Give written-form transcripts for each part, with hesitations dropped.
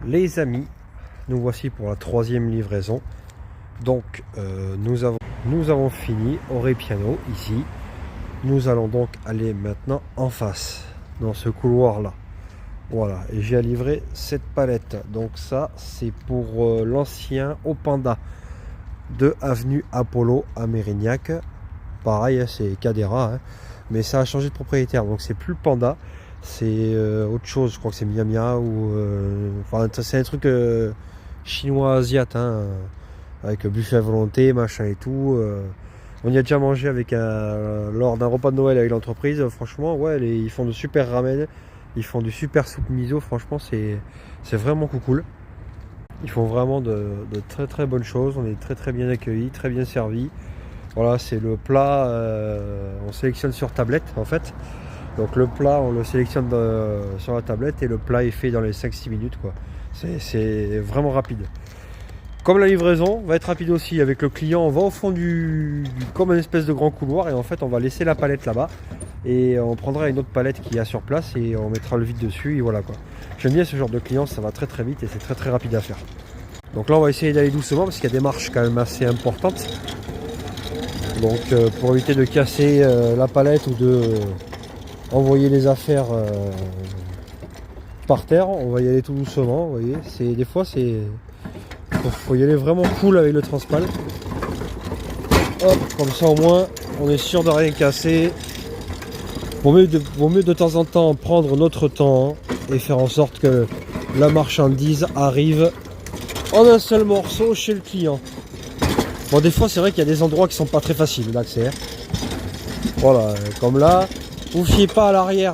Les amis, nous voici pour la 3e livraison. Donc nous avons fini au Repiano ici. Nous allons donc aller maintenant en face dans ce couloir là. Voilà, et j'ai à livrer cette palette. Donc ça c'est pour l'ancien Opanda de avenue Apollo à Mérignac. Pareil, c'est Cadera, hein, mais ça a changé de propriétaire, donc c'est plus Panda, c'est autre chose. Je crois que c'est Miamia ou enfin c'est un truc chinois asiate, hein, avec buffet à volonté, machin et tout. On y a déjà mangé avec lors d'un repas de Noël avec l'entreprise. Franchement, ouais, ils font de super ramen, ils font du super soupe miso. Franchement, c'est vraiment cool. Ils font vraiment de très bonnes choses. On est très bien accueillis, très bien servis. Voilà, c'est le plat, on sélectionne sur tablette en fait. Donc le plat, on le sélectionne sur la tablette et le plat est fait dans les 5-6 minutes, quoi. C'est vraiment rapide. Comme la livraison va être rapide aussi avec le client, on va au fond comme une espèce de grand couloir et en fait on va laisser la palette là-bas et on prendra une autre palette qu'il y a sur place et on mettra le vide dessus et voilà quoi. J'aime bien ce genre de client, ça va très vite et c'est très rapide à faire. Donc là on va essayer d'aller doucement parce qu'il y a des marches quand même assez importantes. Donc pour éviter de casser la palette ou de envoyer les affaires par terre, on va y aller tout doucement, vous voyez. Des fois c'est... faut y aller vraiment cool avec le transpal. Hop, comme ça au moins on est sûr de rien casser. Vaut mieux de temps en temps prendre notre temps et faire en sorte que la marchandise arrive en un seul morceau chez le client. Bon, des fois c'est vrai qu'il y a des endroits qui sont pas très faciles d'accès, hein. Voilà, comme là, vous fiez pas à l'arrière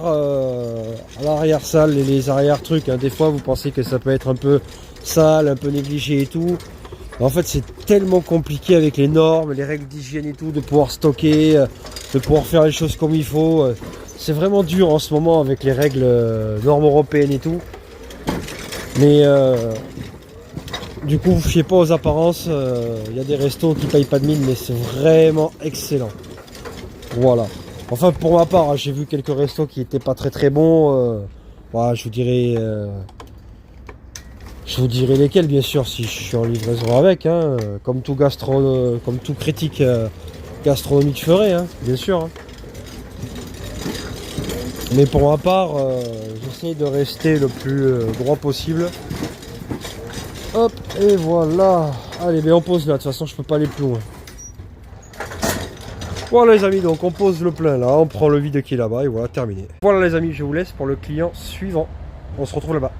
salle et les arrière trucs, hein. Des fois vous pensez que ça peut être un peu sale, un peu négligé et tout. En fait c'est tellement compliqué avec les normes, les règles d'hygiène et tout, de pouvoir stocker, de pouvoir faire les choses comme il faut. C'est vraiment dur en ce moment avec les règles normes européennes et tout. Mais du coup, vous fiez pas aux apparences. Il y a des restos qui payent pas de mine, mais c'est vraiment excellent. Voilà. Enfin, pour ma part, j'ai vu quelques restos qui étaient pas très bons. Voilà, je vous dirai lesquels, bien sûr, si je suis en livraison avec. Hein, comme tout critique gastronomique ferait, hein, bien sûr. Hein. Mais pour ma part, j'essaie de rester le plus droit possible. Hop, et voilà. Allez, mais on pose là, de toute façon je peux pas aller plus loin. Voilà les amis, donc on pose le plein là, on prend le vide qui est là-bas et voilà, terminé. Voilà les amis, je vous laisse pour le client suivant. On se retrouve là-bas.